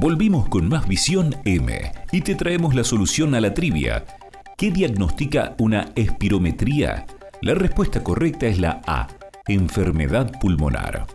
Volvimos con más Visión M y te traemos la solución a la trivia. ¿Qué diagnostica una espirometría? La respuesta correcta es la A, enfermedad pulmonar.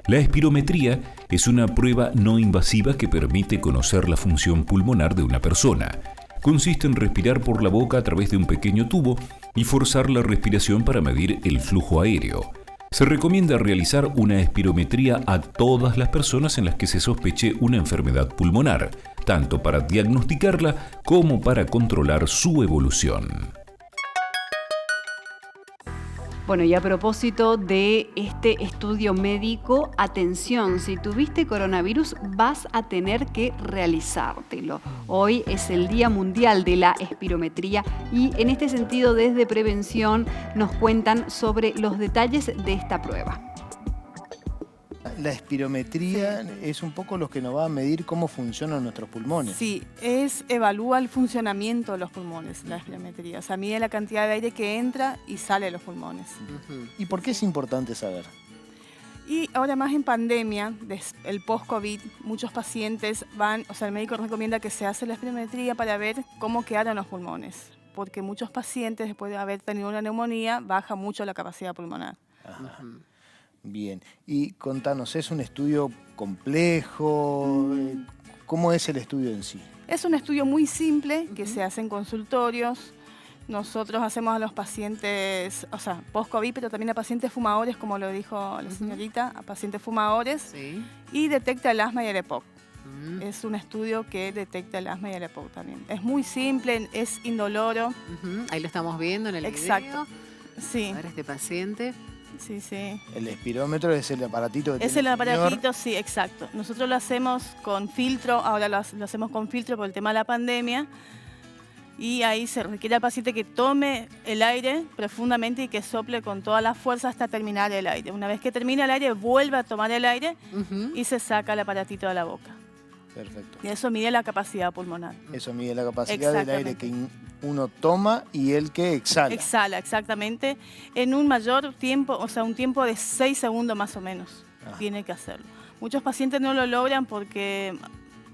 La espirometría es una prueba no invasiva que permite conocer la función pulmonar de una persona. Consiste en respirar por la boca a través de un pequeño tubo y forzar la respiración para medir el flujo aéreo. Se recomienda realizar una espirometría a todas las personas en las que se sospeche una enfermedad pulmonar, tanto para diagnosticarla como para controlar su evolución. Bueno, y a propósito de este estudio médico, atención, si tuviste coronavirus vas a tener que realizártelo. Hoy es el Día Mundial de la Espirometría y en este sentido desde Prevención nos cuentan sobre los detalles de esta prueba. La espirometría es un poco lo que nos va a medir cómo funcionan nuestros pulmones. Sí, evalúa el funcionamiento de los pulmones, la espirometría. O sea, mide la cantidad de aire que entra y sale de los pulmones. ¿Y por qué es importante saber? Y ahora más en pandemia, el post-COVID, muchos pacientes el médico recomienda que se hace la espirometría para ver cómo quedaron los pulmones. Porque muchos pacientes, después de haber tenido una neumonía, baja mucho la capacidad pulmonar. Ajá. Bien, y contanos, ¿es un estudio complejo? ¿Cómo es el estudio en sí? Es un estudio muy simple que se hace en consultorios. Nosotros hacemos a los pacientes, post-COVID, pero también a pacientes fumadores, como lo dijo la señorita, a pacientes fumadores, y detecta el asma y el EPOC. Es un estudio que detecta el asma y el EPOC también. Es muy simple, es indoloro. Ahí lo estamos viendo en el Exacto. video. Sí. A ver este paciente. Sí, sí. El espirómetro es el aparatito que tiene Es el aparatito, señor. sí, exacto. Nosotros lo hacemos con filtro, ahora lo hacemos con filtro por el tema de la pandemia. Y ahí se requiere al paciente que tome el aire profundamente y que sople con toda la fuerza hasta terminar el aire. Una vez que termina el aire, vuelve a tomar el aire y se saca el aparatito de la boca. Perfecto. Y eso mide la capacidad pulmonar. Eso mide la capacidad del aire que uno toma y el que exhala. Exhala, exactamente. En un mayor tiempo, un tiempo de 6 segundos más o menos, tiene que hacerlo. Muchos pacientes no lo logran porque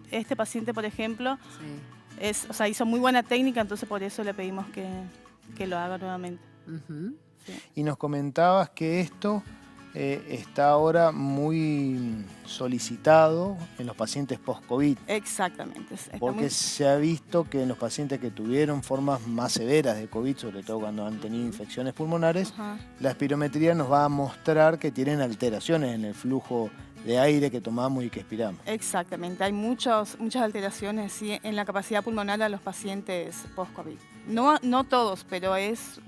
este paciente, por ejemplo, hizo muy buena técnica, entonces por eso le pedimos que lo haga nuevamente. Sí. Y nos comentabas que esto está ahora muy solicitado en los pacientes post-COVID. Exactamente. Porque se ha visto que en los pacientes que tuvieron formas más severas de COVID, sobre todo cuando han tenido infecciones pulmonares, la espirometría nos va a mostrar que tienen alteraciones en el flujo de aire que tomamos y que expiramos. Exactamente, hay muchas alteraciones en la capacidad pulmonar a los pacientes post-COVID. No todos, pero es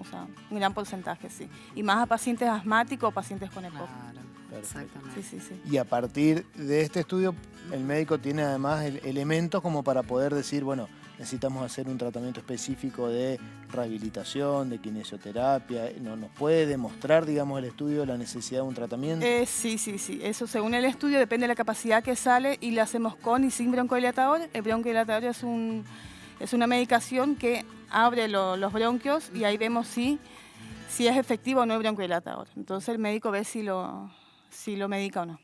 un gran porcentaje, sí. Y más a pacientes asmáticos o pacientes con EPOC. Claro, exactamente. Sí. Y a partir de este estudio, el médico tiene además elementos como para poder decir, bueno, necesitamos hacer un tratamiento específico de rehabilitación, de kinesiología. ¿Nos puede demostrar, digamos, el estudio la necesidad de un tratamiento? Sí. Eso según el estudio depende de la capacidad que sale y lo hacemos con y sin broncodilatador. El broncodilatador es una medicación que abre los bronquios y ahí vemos si es efectivo o no el broncodilatador. Entonces el médico ve si lo medica o no.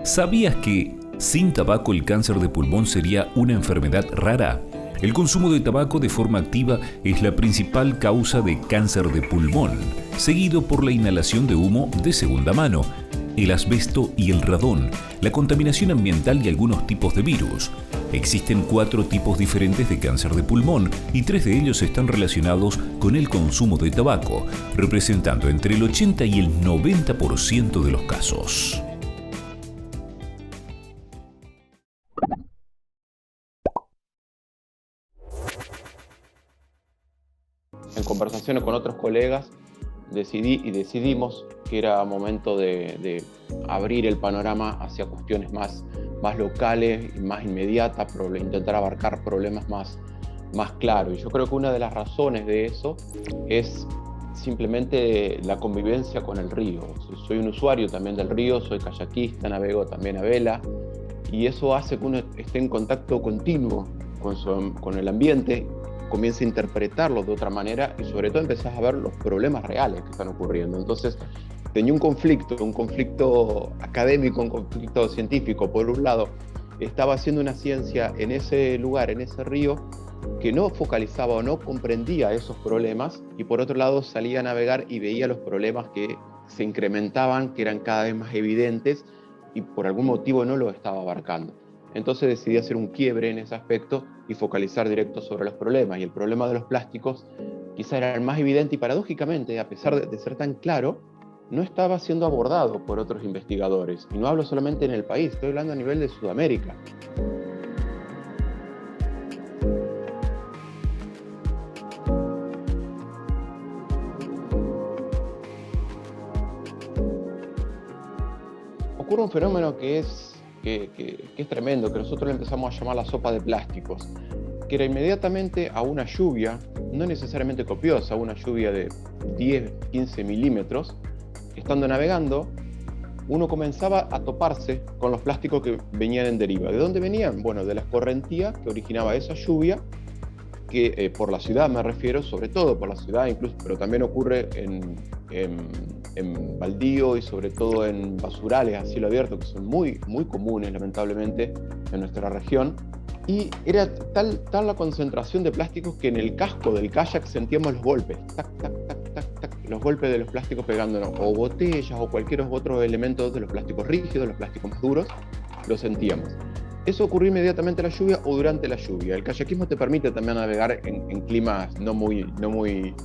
¿Sabías que sin tabaco el cáncer de pulmón sería una enfermedad rara? El consumo de tabaco de forma activa es la principal causa de cáncer de pulmón, seguido por la inhalación de humo de segunda mano, el asbesto y el radón, la contaminación ambiental y algunos tipos de virus. Existen 4 tipos diferentes de cáncer de pulmón y 3 de ellos están relacionados con el consumo de tabaco, representando entre el 80 y el 90% de los casos. En conversaciones con otros colegas decidimos que era momento de abrir el panorama hacia cuestiones más locales y más inmediatas, intentar abarcar problemas más claros. Y yo creo que una de las razones de eso es simplemente la convivencia con el río. Soy un usuario también del río, soy kayakista, navego también a vela, y eso hace que uno esté en contacto continuo con el ambiente, comienza a interpretarlo de otra manera y sobre todo empezás a ver los problemas reales que están ocurriendo. Entonces, tenía un conflicto académico, un conflicto científico. Por un lado, estaba haciendo una ciencia en ese lugar, en ese río, que no focalizaba o no comprendía esos problemas, y por otro lado salía a navegar y veía los problemas que se incrementaban, que eran cada vez más evidentes, y por algún motivo no lo estaba abarcando. Entonces decidí hacer un quiebre en ese aspecto y focalizar directo sobre los problemas. Y el problema de los plásticos quizá era el más evidente y, paradójicamente, a pesar de ser tan claro, no estaba siendo abordado por otros investigadores. Y no hablo solamente en el país, estoy hablando a nivel de Sudamérica. Ocurre un fenómeno que es tremendo, que nosotros le empezamos a llamar la sopa de plásticos, que era inmediatamente a una lluvia, no necesariamente copiosa, una lluvia de 10, 15 milímetros, estando navegando, uno comenzaba a toparse con los plásticos que venían en deriva. ¿De dónde venían? Bueno, de la escorrentía que originaba esa lluvia, que por la ciudad me refiero, sobre todo por la ciudad, incluso, pero también ocurre en baldío y sobre todo en basurales a cielo abierto, que son muy, muy comunes, lamentablemente, en nuestra región. Y era tal la concentración de plásticos que en el casco del kayak sentíamos los golpes, tac, tac, tac, tac, tac, los golpes de los plásticos pegándonos, o botellas, o cualquier otro elemento de los plásticos rígidos, los plásticos más duros, lo sentíamos. Eso ocurrió inmediatamente a la lluvia o durante la lluvia. El kayakismo te permite también navegar en climas no muy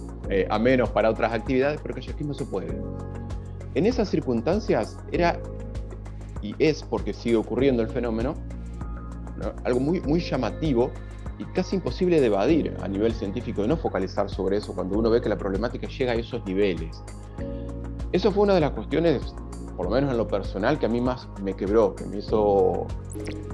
amenos para otras actividades, pero el kayakismo se puede. En esas circunstancias era, y es porque sigue ocurriendo el fenómeno, ¿no?, algo muy, muy llamativo y casi imposible de evadir a nivel científico, de no focalizar sobre eso cuando uno ve que la problemática llega a esos niveles. Eso fue una de las cuestiones, por lo menos en lo personal, que a mí más me quebró, que me hizo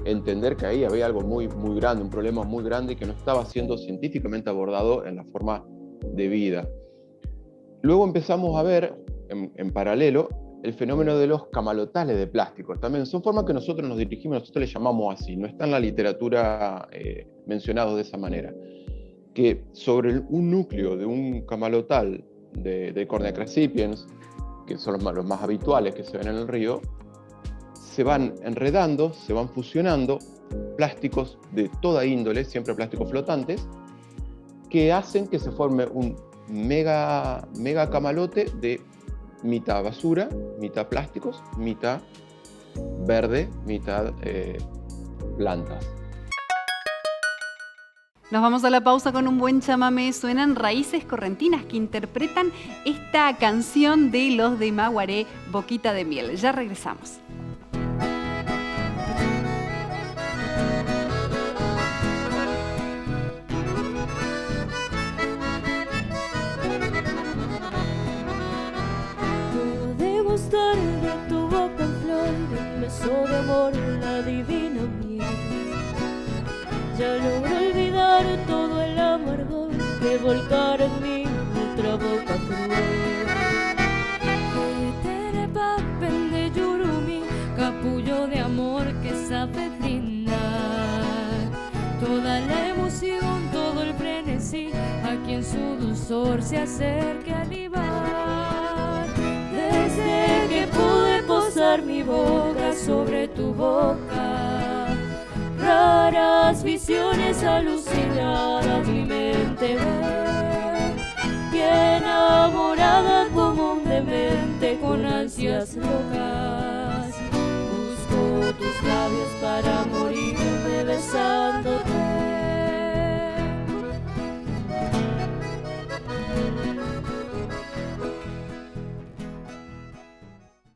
entender que ahí había algo muy, muy grande, un problema muy grande que no estaba siendo científicamente abordado en la forma debida. Luego empezamos a ver, en paralelo, el fenómeno de los camalotales de plástico. También son formas que nosotros nos dirigimos, nosotros les llamamos así, no está en la literatura mencionado de esa manera, que sobre un núcleo de un camalotal de Cornea crassipiens, que son los más habituales que se ven en el río, se van enredando, se van fusionando plásticos de toda índole, siempre plásticos flotantes, que hacen que se forme un mega camalote de mitad basura, mitad plásticos, mitad verde, mitad plantas. Nos vamos a la pausa con un buen chamamé. Suenan Raíces Correntinas, que interpretan esta canción de los de Maguaré, Boquita de Miel. Ya regresamos. Puedo degustar de tu boca en flor, de un beso de amor, la divina miel. Ya logro olvidar todo el amargor que volcar en mí nuestra boca cruel. Papel de yurumi, capullo de amor que sabe brindar toda la emoción, todo el frenesí, a quien su dulzor se acerque a libar. Desde que pude posar mi boca sobre tu boca, raras visiones alucinadas mi mente ve, y enamorada como un demente con ansias locas, busco tus labios para